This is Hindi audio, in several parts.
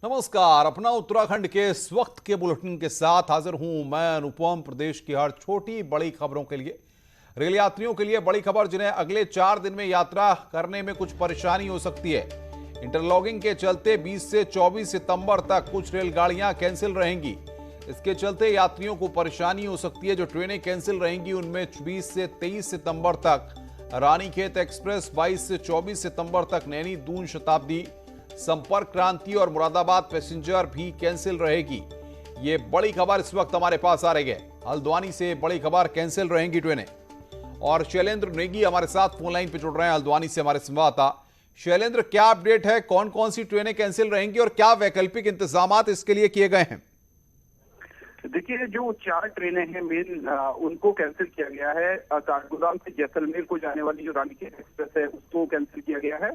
नमस्कार। अपना उत्तराखंड के इस वक्त के बुलेटिन के साथ हाजिर हूं मैं अनुपम। प्रदेश की हर छोटी बड़ी खबरों के लिए, रेल यात्रियों के लिए बड़ी खबर जिन्हें अगले 4 दिन में यात्रा करने में कुछ परेशानी हो सकती है। इंटरलॉकिंग के चलते 20 से 24 सितंबर तक कुछ रेलगाड़ियां कैंसिल रहेंगी। इसके चलते यात्रियों को परेशानी हो सकती है। जो ट्रेनें कैंसिल रहेंगी उनमें 20 से 23 सितंबर तक रानीखेत एक्सप्रेस, 22 से 24 सितंबर तक नैनी दून शताब्दी, संपर्क क्रांति और मुरादाबाद पैसेंजर भी कैंसिल रहेगी। ये बड़ी खबर इस वक्त हमारे पास आ रही है। हल्द्वानी से बड़ी खबर, कैंसिल रहेंगी ट्रेनें। और शैलेंद्र नेगी हमारे साथ फोन लाइन पे जुड़ रहे हैं हल्द्वानी से, हमारे संवाददाता। शैलेंद्र, क्या अपडेट है? कौन कौन सी ट्रेनें कैंसिल रहेंगी और क्या वैकल्पिक इंतजाम इसके लिए किए गए हैं? देखिए, जो 4 ट्रेनें हैं मेन, उनको कैंसिल किया गया है। काठगोदाम से जैसलमेर को जाने वाली जो रानीखेत एक्सप्रेस है उसको कैंसिल किया गया है।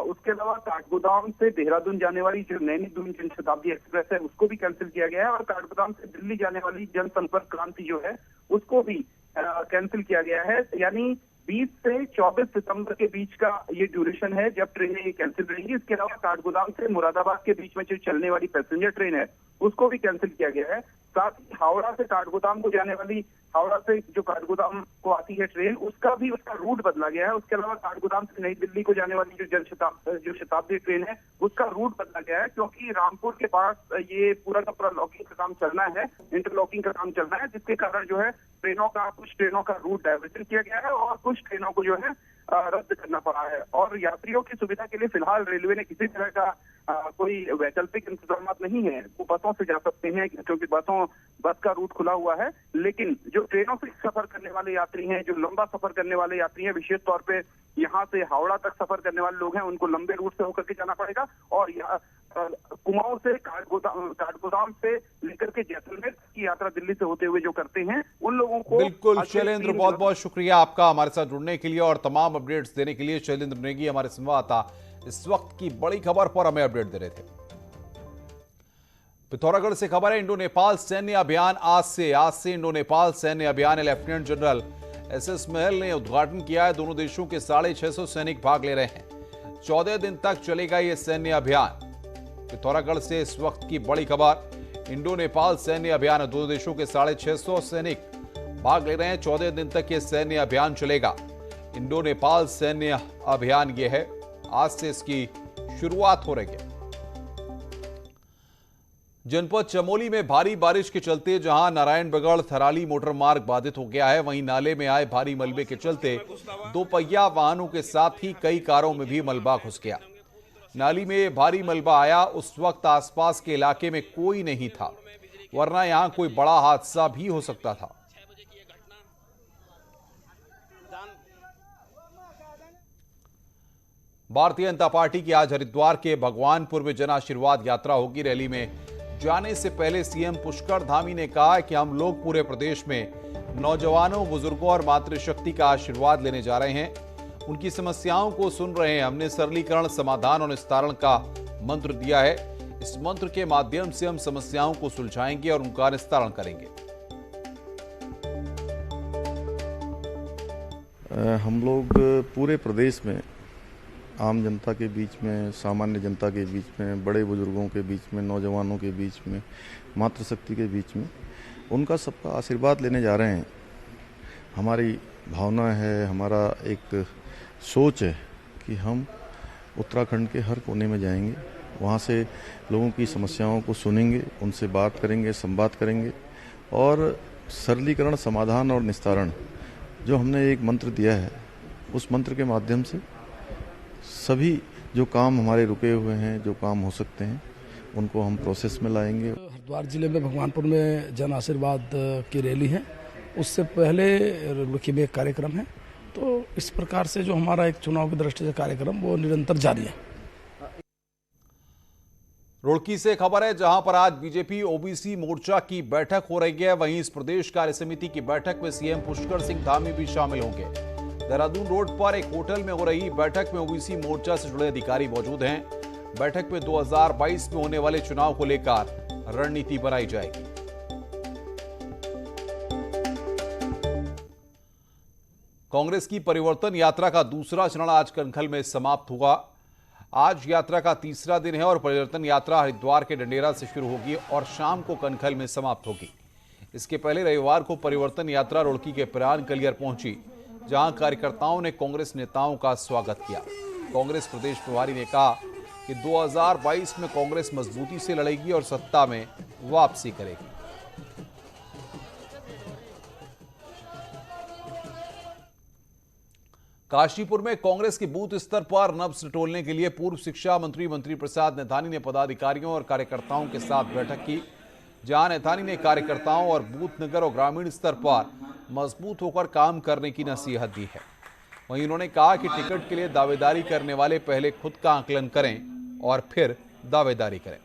उसके अलावा काठगोदाम से देहरादून जाने वाली जो नैनी दून जनशताब्दी एक्सप्रेस है उसको भी कैंसिल किया गया है। और काठगोदाम से दिल्ली जाने वाली जनसंपर्क क्रांति जो है उसको भी कैंसिल किया गया है। यानी 20 से 24 सितंबर के बीच का ये ड्यूरेशन है जब ट्रेनें कैंसिल रहेंगी। इसके अलावा काठगोदाम से मुरादाबाद के बीच में जो चलने वाली पैसेंजर ट्रेन है उसको भी कैंसिल किया गया है। साथ ही हावड़ा से काठगोदाम को जाने वाली, हावड़ा से जो काठगोदाम को आती है ट्रेन, उसका रूट बदला गया है। उसके अलावा काठगोदाम से नई दिल्ली को जाने वाली जो शताब्दी ट्रेन है उसका रूट बदला गया है, क्योंकि रामपुर के पास ये पूरा का पूरा लॉकिंग का काम चलना है, इंटरलॉकिंग का काम चलना है, जिसके कारण जो है कुछ ट्रेनों का रूट डाइवर्जन किया गया है और कुछ ट्रेनों को जो है रद्द करना पड़ा है। और यात्रियों की सुविधा के लिए फिलहाल रेलवे ने किसी तरह का कोई वैकल्पिक इंतजाम नहीं है। वो बसों से जा सकते हैं क्योंकि बस का रूट खुला हुआ है। लेकिन जो ट्रेनों से सफर करने वाले यात्री हैं, जो लंबा सफर करने वाले यात्री हैं, विशेष तौर पे यहाँ से हावड़ा तक सफर करने वाले लोग हैं, उनको लंबे रूट से होकर के जाना पड़ेगा। और कुमाऊं से काठगोदाम से लेकर के जैसलमेर की यात्रा दिल्ली से होते हुए जो करते हैं उन लोगों को। बिल्कुल शैलेंद्र, बहुत बहुत शुक्रिया आपका हमारे साथ जुड़ने के लिए और तमाम अपडेट्स देने के लिए। शैलेंद्र नेगी हमारे संवाददाता इस वक्त की बड़ी खबर पर हमें अपडेट दे रहे थे। पिथौरागढ़ से खबर है, इंडो नेपाल सैन्य अभियान आज से इंडो नेपाल सैन्य अभियान लेफ्टिनेंट जनरल SS महल ने उद्घाटन किया है। दोनों देशों के 650 सैनिक भाग ले रहे हैं। 14 दिन तक चलेगा यह सैन्य अभियान। पिथौरागढ़ से इस वक्त की बड़ी खबर, इंडो नेपाल सैन्य अभियान, दो देशों के 650 सैनिक भाग ले रहे हैं। 14 दिन तक यह सैन्य अभियान चलेगा। इंडो नेपाल सैन्य अभियान यह है, आज से इसकी शुरुआत हो रही है। जनपद चमोली में भारी बारिश के चलते जहां नारायणबगड़ थराली मोटर मार्ग बाधित हो गया है, वहीं नाले में आए भारी मलबे के चलते दोपहिया वाहनों के साथ ही कई कारों में भी मलबा घुस गया। नाली में भारी मलबा आया उस वक्त आसपास के इलाके में कोई नहीं था, वरना यहां कोई बड़ा हादसा भी हो सकता था। भारतीय जनता पार्टी की आज हरिद्वार के भगवानपुर में जन आशीर्वाद यात्रा होगी। रैली में जाने से पहले सीएम पुष्कर धामी ने कहा कि हम लोग पूरे प्रदेश में नौजवानों, बुजुर्गों और मातृशक्ति का आशीर्वाद लेने जा रहे हैं। उनकी समस्याओं को सुन रहे हैं। हमने सरलीकरण, समाधान और निस्तारण का मंत्र दिया है। इस मंत्र के माध्यम से हम समस्याओं को सुलझाएंगे और उनका निस्तारण करेंगे। हम लोग पूरे प्रदेश में आम जनता के बीच में, सामान्य जनता के बीच में, बड़े बुजुर्गों के बीच में, नौजवानों के बीच में, मातृशक्ति के बीच में उनका सबका आशीर्वाद लेने जा रहे हैं। हमारी भावना है, हमारा एक सोच है कि हम उत्तराखंड के हर कोने में जाएंगे, वहाँ से लोगों की समस्याओं को सुनेंगे, उनसे बात करेंगे, संवाद करेंगे और सरलीकरण, समाधान और निस्तारण जो हमने एक मंत्र दिया है, उस मंत्र के माध्यम से सभी जो काम हमारे रुके हुए हैं, जो काम हो सकते हैं, उनको हम प्रोसेस में लाएंगे। हरिद्वार जिले में भगवानपुर में जन आशीर्वाद की रैली है, उससे पहले रुड़की में एक कार्यक्रम है। तो इस प्रकार से जो हमारा एक चुनाव की दृष्टि से कार्यक्रम वो निरंतर जारी है। रुड़की से खबर है, जहां पर आज बीजेपी ओबीसी मोर्चा की बैठक हो रही है। वहीं इस प्रदेश कार्य समिति की बैठक में सीएम पुष्कर सिंह धामी भी शामिल होंगे। देहरादून रोड पर एक होटल में हो रही बैठक में ओबीसी मोर्चा से जुड़े अधिकारी मौजूद हैं। बैठक में 2022 में होने वाले चुनाव को लेकर रणनीति बनाई जाएगी। कांग्रेस की परिवर्तन यात्रा का दूसरा चरण आज कनखल में समाप्त हुआ। आज यात्रा का तीसरा दिन है और परिवर्तन यात्रा हरिद्वार के डंडेरा से शुरू होगी और शाम को कनखल में समाप्त होगी। इसके पहले रविवार को परिवर्तन यात्रा रुड़की के पिरान कलियर पहुंची, जहां कार्यकर्ताओं ने कांग्रेस नेताओं का स्वागत किया। कांग्रेस प्रदेश प्रभारी ने कहा कि 2022 में कांग्रेस मजबूती से लड़ेगी और सत्ता में वापसी करेगी। काशीपुर में कांग्रेस के बूथ स्तर पर नब्ज टटोलने के लिए पूर्व शिक्षा मंत्री प्रसाद नैथानी ने पदाधिकारियों और कार्यकर्ताओं के साथ बैठक की, जहां नैथानी ने कार्यकर्ताओं और बूथ नगर और ग्रामीण स्तर पर मजबूत होकर काम करने की नसीहत दी है। वहीं उन्होंने कहा कि टिकट के लिए दावेदारी करने वाले पहले खुद का आकलन करें और फिर दावेदारी करें।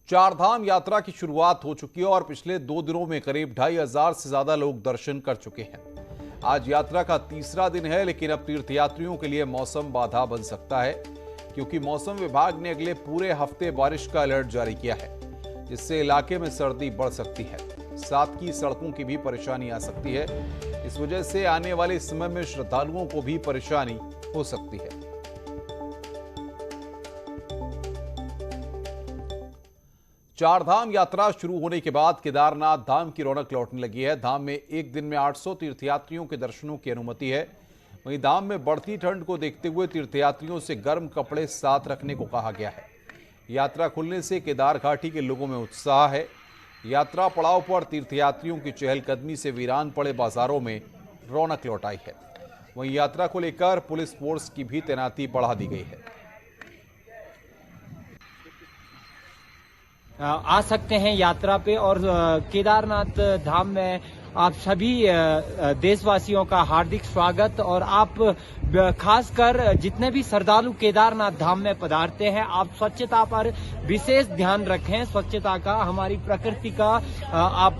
चारधाम यात्रा की शुरुआत हो चुकी है और पिछले 2 दिनों में करीब 2500 से ज्यादा लोग दर्शन कर चुके हैं। आज यात्रा का तीसरा दिन है, लेकिन अब तीर्थयात्रियों के लिए मौसम बाधा बन सकता है, क्योंकि मौसम विभाग ने अगले पूरे हफ्ते बारिश का अलर्ट जारी किया है, जिससे इलाके में सर्दी बढ़ सकती है। साथ ही सड़कों की भी परेशानी आ सकती है। इस वजह से आने वाले समय में श्रद्धालुओं को भी परेशानी हो सकती है। चारधाम यात्रा शुरू होने के बाद केदारनाथ धाम की रौनक लौटने लगी है। धाम में एक दिन में 800 तीर्थयात्रियों के दर्शनों की अनुमति है। वहीं धाम में बढ़ती ठंड को देखते हुए तीर्थयात्रियों से गर्म कपड़े साथ रखने को कहा गया है। यात्रा खुलने से केदार घाटी के लोगों में उत्साह है। यात्रा पड़ाव पर तीर्थयात्रियों की चहलकदमी से वीरान पड़े बाजारों में रौनक लौट आई है। वहीं यात्रा को लेकर पुलिस फोर्स की भी तैनाती बढ़ा दी गई है। आ सकते हैं यात्रा पे और केदारनाथ धाम में आप सभी देशवासियों का हार्दिक स्वागत। और आप खासकर जितने भी श्रद्धालु केदारनाथ धाम में पधारते हैं, आप स्वच्छता पर विशेष ध्यान रखें। स्वच्छता का, हमारी प्रकृति का आप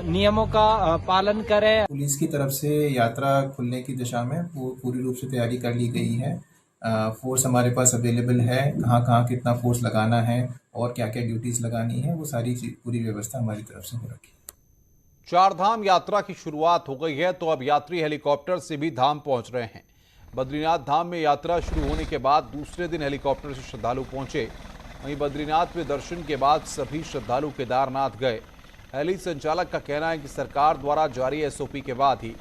नियमों का पालन करें। पुलिस की तरफ से यात्रा खुलने की दिशा में पूरी रूप से तैयारी कर ली गई है। फोर्स हमारे पास अवेलेबल है, कहाँ कितना फोर्स लगाना है और क्या क्या ड्यूटीज लगानी है, वो सारी पूरी व्यवस्था हमारी तरफ से हो रखी है। चारधाम यात्रा की शुरुआत हो गई है, तो अब यात्री हेलीकॉप्टर से भी धाम पहुंच रहे हैं। बद्रीनाथ धाम में यात्रा शुरू होने के बाद दूसरे दिन हेलीकॉप्टर से श्रद्धालु पहुंचे। वहीं बद्रीनाथ में दर्शन के बाद सभी श्रद्धालु केदारनाथ गए। हेली संचालक का कहना है कि सरकार द्वारा जारी एसओपी के बाद ही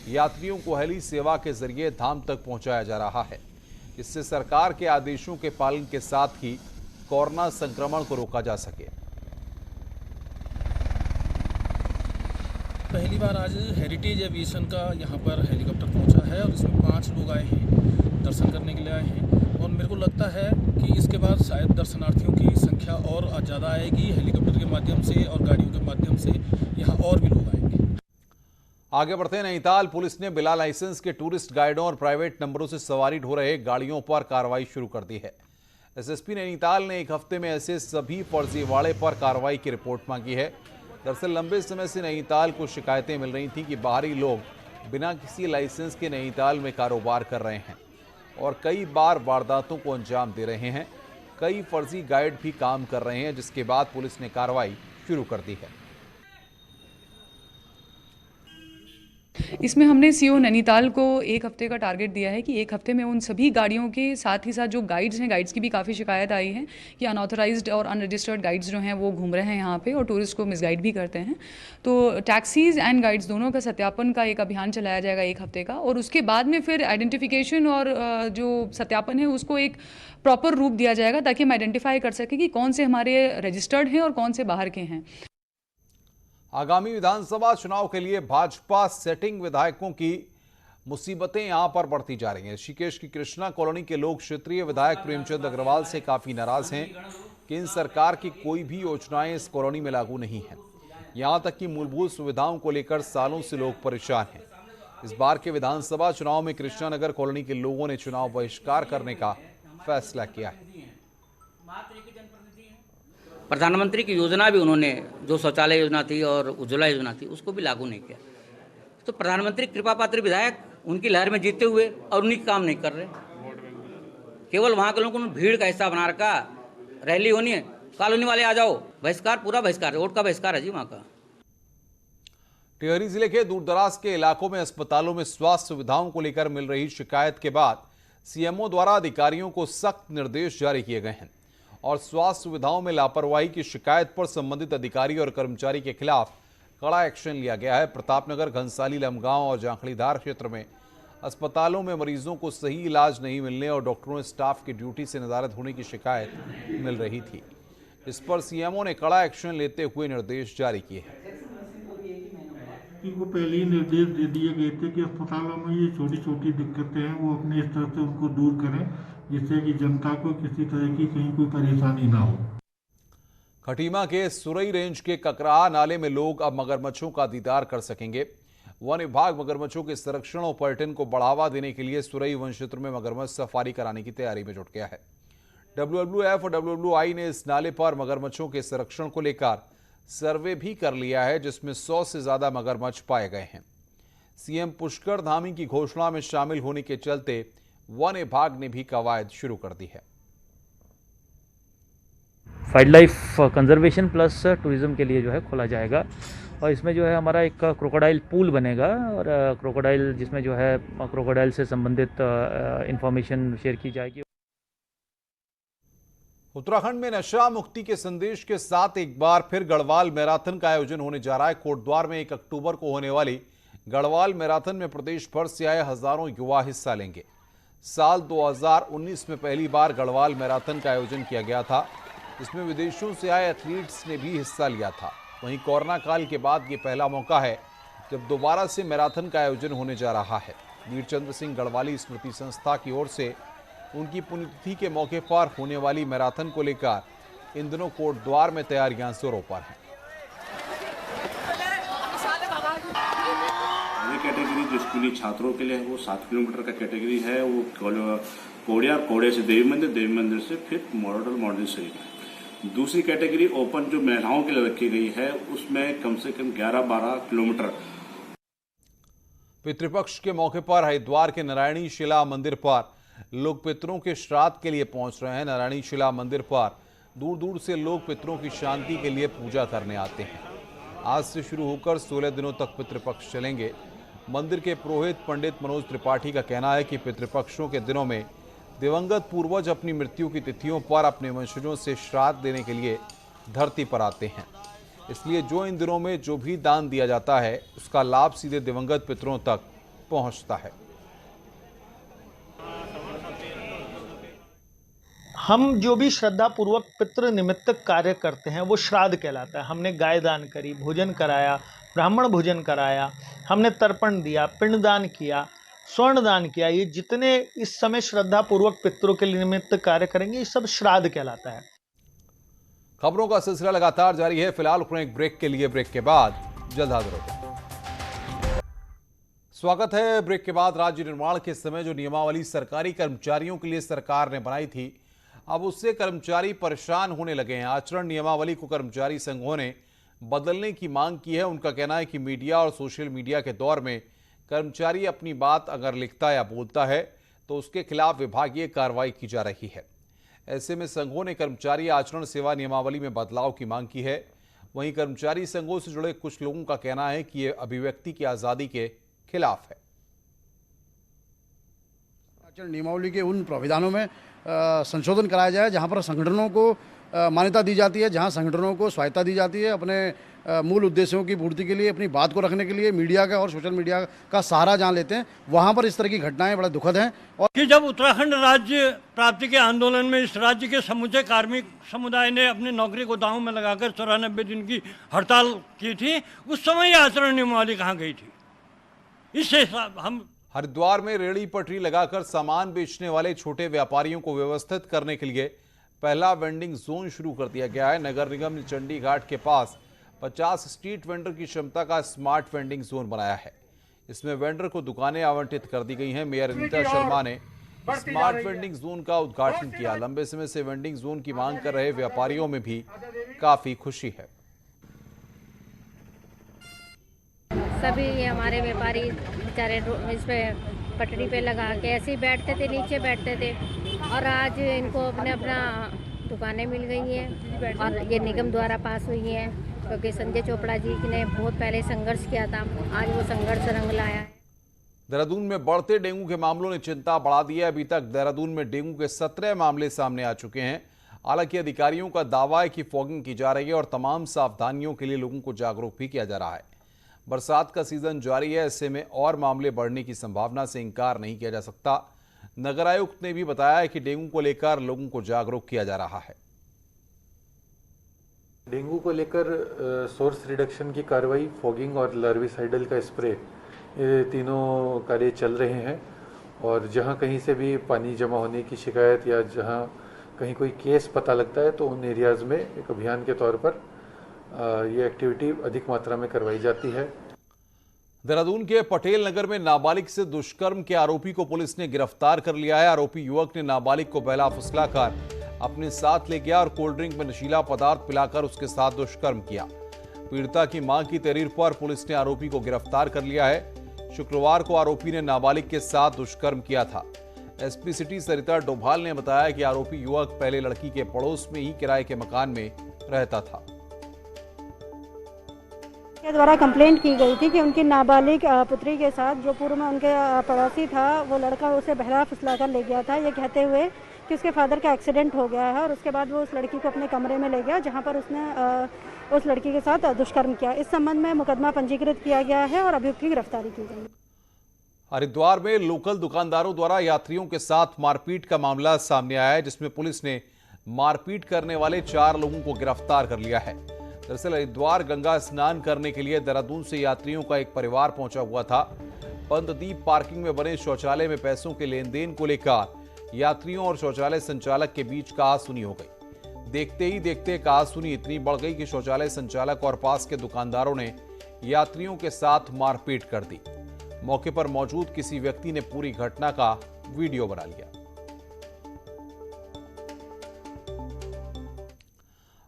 यात्रियों को हेली सेवा के जरिए धाम तक पहुंचाया जा रहा है। इससे सरकार के आदेशों के पालन के साथ ही कोरोना संक्रमण को रोका जा सके। पहली बार आज हेरिटेज एविएशन का यहाँ पर हेलीकॉप्टर पहुँचा है और इसमें 5 लोग आए हैं, दर्शन करने के लिए आए हैं। और मेरे को लगता है कि इसके बाद शायद दर्शनार्थियों की संख्या और ज़्यादा आएगी। हेलीकॉप्टर के माध्यम से और गाड़ियों के माध्यम से यहाँ और भी लोग आएंगे। आगे बढ़ते हैं। नैनीताल पुलिस ने बिना लाइसेंस के टूरिस्ट गाइडों और प्राइवेट नंबरों से सवारी ढो रहे गाड़ियों पर कार्रवाई शुरू कर दी है। एसएसपी नैनीताल ने एक हफ्ते में ऐसे सभी फर्जीवाड़े पर कार्रवाई की रिपोर्ट मांगी है। दरअसल लंबे समय से नैनीताल को शिकायतें मिल रही थी कि बाहरी लोग बिना किसी लाइसेंस के नैनीताल में कारोबार कर रहे हैं और कई बार वारदातों को अंजाम दे रहे हैं। कई फर्जी गाइड भी काम कर रहे हैं, जिसके बाद पुलिस ने कार्रवाई शुरू कर दी है। इसमें हमने सीओ नैनीताल को 1 हफ्ते का टारगेट दिया है कि 1 हफ्ते में उन सभी गाड़ियों के साथ ही साथ जो गाइड्स हैं, गाइड्स की भी काफ़ी शिकायत आई है कि अनऑथराइज्ड और अनरजिस्टर्ड गाइड्स जो हैं वो घूम रहे हैं यहाँ पे और टूरिस्ट को मिसगाइड भी करते हैं। तो टैक्सीज़ एंड गाइड्स दोनों का सत्यापन का एक अभियान चलाया जाएगा 1 हफ्ते का, और उसके बाद में फिर आइडेंटिफिकेशन और जो सत्यापन है उसको एक प्रॉपर रूप दिया जाएगा, ताकि हम आइडेंटिफाई कर सकें कि कौन से हमारे रजिस्टर्ड हैं और कौन से बाहर के हैं। आगामी विधानसभा चुनाव के लिए भाजपा सेटिंग विधायकों की मुसीबतें यहां पर बढ़ती जा रही हैं। ऋषिकेश की कृष्णा कॉलोनी के लोग क्षेत्रीय विधायक प्रेमचंद अग्रवाल से काफी नाराज हैं कि इन सरकार की कोई भी योजनाएं इस कॉलोनी में लागू नहीं है। यहां तक कि मूलभूत सुविधाओं को लेकर सालों से लोग परेशान हैं। इस बार के विधानसभा चुनाव में कृष्णानगर कॉलोनी के लोगों ने चुनाव बहिष्कार करने का फैसला किया है। प्रधानमंत्री की योजना भी उन्होंने, जो शौचालय योजना थी और उज्ज्वला योजना थी, उसको भी लागू नहीं किया। तो प्रधानमंत्री कृपा पात्र विधायक उनकी लहर में जीते हुए और उन्हीं काम नहीं कर रहे, केवल वहाँ के लोगों को भीड़ का हिस्सा बना रखा। रैली होनी है, कॉलोनी वाले आ जाओ, बहिष्कार, पूरा बहिष्कार, वोट का बहिष्कार है जी वहाँ का। टिहरी जिले के दूरदराज के इलाकों में अस्पतालों में स्वास्थ्य सुविधाओं को लेकर मिल रही शिकायत के बाद सीएमओ द्वारा अधिकारियों को सख्त निर्देश जारी किए गए हैं और स्वास्थ्य सुविधाओं में लापरवाही की शिकायत पर संबंधित अधिकारी और कर्मचारी के खिलाफ कड़ा एक्शन लिया गया है। प्रतापनगर, घनसाली, लमगांव और जाखड़ीधार क्षेत्र में अस्पतालों में मरीजों को सही इलाज नहीं मिलने और डॉक्टरों स्टाफ की ड्यूटी से नदारद होने की शिकायत मिल रही थी। इस पर सीएमओ ने कड़ा एक्शन लेते हुए निर्देश जारी किए हैं। इनको पहले ही निर्देश दे दिए गए थे कि अस्पतालों में ये छोटी छोटी दिक्कतें हैं वो अपने स्तर से उनको दूर करें, जिससे कि जनता को किसी तरह की कहीं कोई परेशानी ना हो। खटीमा के सुरई रेंज के ककराहा नाले में लोग अब मगरमच्छों का दीदार कर सकेंगे। वन विभाग मगरमच्छों के संरक्षण और पर्यटन को बढ़ावा देने के लिए सुरई वन क्षेत्र में मगरमच्छ सफारी कराने की तैयारी में जुट गया है। WWF और WWI ने इस नाले पर मगरमच्छों के संरक्षण को लेकर सर्वे भी कर लिया है, जिसमें 100 से ज्यादा मगरमच्छ पाए गए हैं। सीएम पुष्कर धामी की घोषणा में शामिल होने के चलते वन विभाग ने भी कवायद शुरू कर दी है। Wild life conservation plus tourism के लिए जो है खोला जाएगा और इसमें जो है हमारा एक क्रोकोडाइल पूल बनेगा और क्रोकोडाइल जिसमें जो है क्रोकोडाइल से संबंधित इंफॉर्मेशन शेयर की जाएगी। उत्तराखंड में नशा मुक्ति के संदेश के साथ एक बार फिर गढ़वाल मैराथन का आयोजन होने जा रहा है। कोटद्वार में 1 अक्टूबर को होने वाली गढ़वाल मैराथन में प्रदेश भर से आए हजारों युवा हिस्सा लेंगे। साल 2019 में पहली बार गढ़वाल मैराथन का आयोजन किया गया था। इसमें विदेशों से आए एथलीट्स ने भी हिस्सा लिया था। वहीं कोरोना काल के बाद ये पहला मौका है जब दोबारा से मैराथन का आयोजन होने जा रहा है। वीरचंद्र सिंह गढ़वाली स्मृति संस्था की ओर से उनकी पुण्यतिथि के मौके पर होने वाली मैराथन को लेकर इन दिनों कोटद्वार में तैयारियां जोरों पर हैं। ये कैटेगरी जो स्कूली छात्रों के लिए है वो 7 किलोमीटर का कैटेगरी है। वो कोड़े से देवी मंदिर से फिर मॉडल शरीफ है। दूसरी कैटेगरी ओपन जो महिलाओं के लिए रखी गई है उसमें कम से कम 11-12 किलोमीटर। पितृपक्ष के मौके पर हरिद्वार के नारायणी शिला मंदिर पर लोग पितरों के श्राद्ध के लिए पहुंच रहे हैं। नारायणी शिला मंदिर पर दूर दूर से लोग पितरों की शांति के लिए पूजा करने आते हैं। आज से शुरू होकर 16 दिनों तक पितृपक्ष चलेंगे। मंदिर के पुरोहित पंडित मनोज त्रिपाठी का कहना है कि पितृपक्षों के दिनों में दिवंगत पूर्वज अपनी मृत्यु की तिथियों पर अपने वंशजों से श्राद्ध देने के लिए धरती पर आते हैं। इसलिए जो इन दिनों में जो भी दान दिया जाता है उसका लाभ सीधे दिवंगत पितरों तक पहुंचता है। हम जो भी श्रद्धा पूर्वक पितृ निमित्त कार्य करते हैं वो श्राद्ध कहलाता है। हमने गाय दान करी, भोजन कराया, ब्राह्मण भोजन कराया, हमने तर्पण दिया, पिंडदान किया, स्वर्ण दान किया, ये जितने इस समय श्रद्धा पूर्वक पितरों के निमित्त कार्य करेंगे ये सब श्राद्ध कहलाता है। खबरों का सिलसिला लगातार जारी है। फिलहाल रुकने एक ब्रेक के लिए, ब्रेक के बाद जल्द हाजिर होते हैं। स्वागत है। ब्रेक के बाद राज्य निर्माण के समय जो नियमावली सरकारी कर्मचारियों के लिए सरकार ने बनाई थी, अब उससे कर्मचारी परेशान होने लगे हैं। आचरण नियमावली को कर्मचारी संघों ने बदलने की मांग की है। उनका कहना है कि मीडिया और सोशल मीडिया के दौर में कर्मचारी अपनी बात अगर लिखता या बोलता है तो उसके खिलाफ विभागीय कार्रवाई की जा रही है। ऐसे में संघों ने कर्मचारी आचरण सेवा नियमावली में बदलाव की मांग की है। वहीं कर्मचारी संघों से जुड़े कुछ लोगों का कहना है कि यह अभिव्यक्ति की आजादी के खिलाफ है। आचरण नियमावली के उन प्राविधानों में संशोधन कराया जाए जहां पर संगठनों को मान्यता दी जाती है, जहां संगठनों को स्वायत्ता दी जाती है अपने मूल उद्देश्यों की पूर्ति के लिए, अपनी बात को रखने के लिए मीडिया का और सोशल मीडिया का सहारा जहां लेते हैं, वहां पर इस तरह की घटनाएं बड़ा दुखद हैं। और कि जब उत्तराखंड राज्य प्राप्ति के आंदोलन में इस राज्य के समूचे कार्मिक समुदाय ने अपनी नौकरी को दांव में लगाकर 94 दिन की हड़ताल की थी, उस समय ये आचरण नियमावली कहाँ गई थी? इससे हम हरिद्वार में रेहड़ी पटरी लगाकर सामान बेचने वाले छोटे व्यापारियों को व्यवस्थित करने के लिए पहला वेंडिंग जोन शुरू कर दिया गया है। नगर निगम ने चंडीघाट के पास 50 स्ट्रीट वेंडर की क्षमता का स्मार्ट वेंडिंग जोन बनाया है। इसमें वेंडर को दुकानें आवंटित कर दी गई हैं। मेयर अनीता शर्मा ने स्मार्ट वेंडिंग जोन का उद्घाटन किया। लंबे समय से वेंडिंग जोन की मांग कर रहे व्यापारियों में भी काफी खुशी है। सभी ये हमारे व्यापारी बेचारे इस पे पटरी पे लगा के ऐसे ही बैठते थे, नीचे बैठते थे, और आज इनको अपना दुकानें मिल गई हैं और ये निगम द्वारा पास हुई हैं क्योंकि संजय चोपड़ा जी ने बहुत पहले संघर्ष किया था, आज वो संघर्ष रंग लाया है। देहरादून में बढ़ते डेंगू के मामलों ने चिंता बढ़ा दी है। अभी तक देहरादून में डेंगू के 17 मामले सामने आ चुके हैं। हालांकि अधिकारियों का दावा है कि फॉगिंग की जा रही है और तमाम सावधानियों के लिए लोगों को जागरूक भी किया जा रहा है। बरसात का सीजन जारी है, ऐसे में और मामले बढ़ने की संभावना से इंकार नहीं किया जा सकता। नगर आयुक्त ने भी बताया है कि डेंगू को लेकर लोगों को जागरूक किया जा रहा है। डेंगू को लेकर सोर्स रिडक्शन की कार्रवाई, फॉगिंग और लार्विसाइडल का स्प्रे, ये तीनों कार्य चल रहे हैं। और जहां कहीं से भी पानी जमा होने की शिकायत या जहां कहीं कोई केस पता लगता है तो उन एरियाज़ में एक अभियान के तौर पर ये एक्टिविटी अधिक मात्रा में करवाई जाती है। देहरादून के पटेल नगर में नाबालिग से दुष्कर्म के आरोपी को पुलिस ने गिरफ्तार कर लिया है। आरोपी युवक ने नाबालिग को बहला फुसलाकर अपने साथ ले गया और कोल्ड ड्रिंक में नशीला पदार्थ पिलाकर उसके साथ दुष्कर्म किया। पीड़िता की मां की तहरीर पर पुलिस ने आरोपी को गिरफ्तार कर लिया है। शुक्रवार को आरोपी ने नाबालिग के साथ दुष्कर्म किया था। एसपी सिटी सरिता डोभाल ने बताया कि आरोपी युवक पहले लड़की के पड़ोस में ही किराए के मकान में रहता था। के द्वारा कंप्लेंट की गई थी कि उनकी नाबालिग पुत्री के साथ जो पूर्व में उनके पड़ोसी था वो लड़का उसे बहला फुसलाकर ले गया था, ये कहते हुए कि उसके फादर का एक्सीडेंट हो गया है और उसके बाद वो उस लड़की को अपने कमरे में ले गया जहां पर उसने उस लड़की के साथ दुष्कर्म किया। इस संबंध में मुकदमा पंजीकृत किया गया है और अभियुक्त की गिरफ्तारी की गई। हरिद्वार में लोकल दुकानदारों द्वारा यात्रियों के साथ मारपीट का मामला सामने आया है, जिसमें पुलिस ने मारपीट करने वाले 4 लोगों को गिरफ्तार कर लिया है। दरअसल हरिद्वार गंगा स्नान करने के लिए देहरादून से यात्रियों का एक परिवार पहुंचा हुआ था। पंतदीप पार्किंग में बने शौचालय में पैसों के लेन देन को लेकर यात्रियों और शौचालय संचालक के बीच कहासुनी हो गई। देखते ही देखते कहासुनी इतनी बढ़ गई कि शौचालय संचालक और पास के दुकानदारों ने यात्रियों के साथ मारपीट कर दी। मौके पर मौजूद किसी व्यक्ति ने पूरी घटना का वीडियो बना लिया।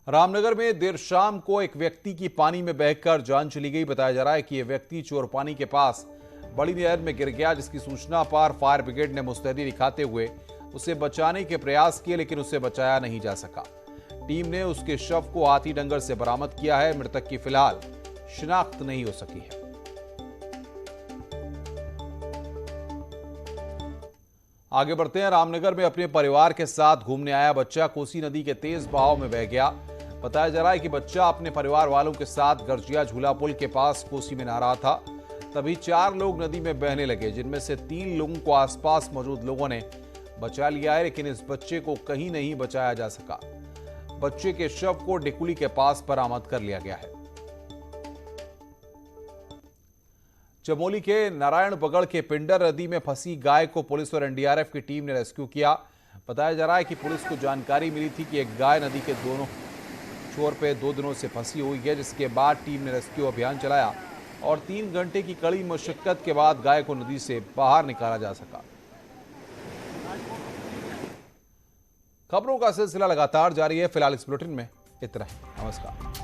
रामनगर में देर शाम को एक व्यक्ति की पानी में बहकर जान चली गई। बताया जा रहा है कि यह व्यक्ति चोरपानी के पास बड़ी नहर में गिर गया, जिसकी सूचना पर फायर ब्रिगेड ने मुस्तैदी दिखाते हुए उसे बचाने के प्रयास किए, लेकिन उसे बचाया नहीं जा सका। टीम ने उसके शव को हाथी डंगर से बरामद किया है। मृतक की फिलहाल शिनाख्त नहीं हो सकी है। आगे बढ़ते हैं। रामनगर में अपने परिवार के साथ घूमने आया बच्चा कोसी नदी के तेज बहाव में बह गया। बताया जा रहा है कि बच्चा अपने परिवार वालों के साथ गरजिया झूला पुल के पास कोसी में नहा रहा था। तभी 4 लोग नदी में बहने लगे, जिनमें से 3 लोगों को आसपास मौजूद लोगों ने बचा लिया है, लेकिन इस बच्चे को कहीं नहीं बचाया जा सका। बच्चे के शव को डिकुली के पास बरामद कर लिया गया है। चमोली के नारायण बगड़ के पिंडर नदी में फंसी गाय को पुलिस और एनडीआरएफ की टीम ने रेस्क्यू किया। बताया जा रहा है कि पुलिस को जानकारी मिली थी कि एक गाय नदी के दोनों छोर पे 2 दिनों से फंसी हुई है, जिसके बाद टीम ने रेस्क्यू अभियान चलाया और 3 घंटे की कड़ी मशक्कत के बाद गाय को नदी से बाहर निकाला जा सका। खबरों का सिलसिला लगातार जारी है। फिलहाल इस बुलेटिन में इतना ही। नमस्कार।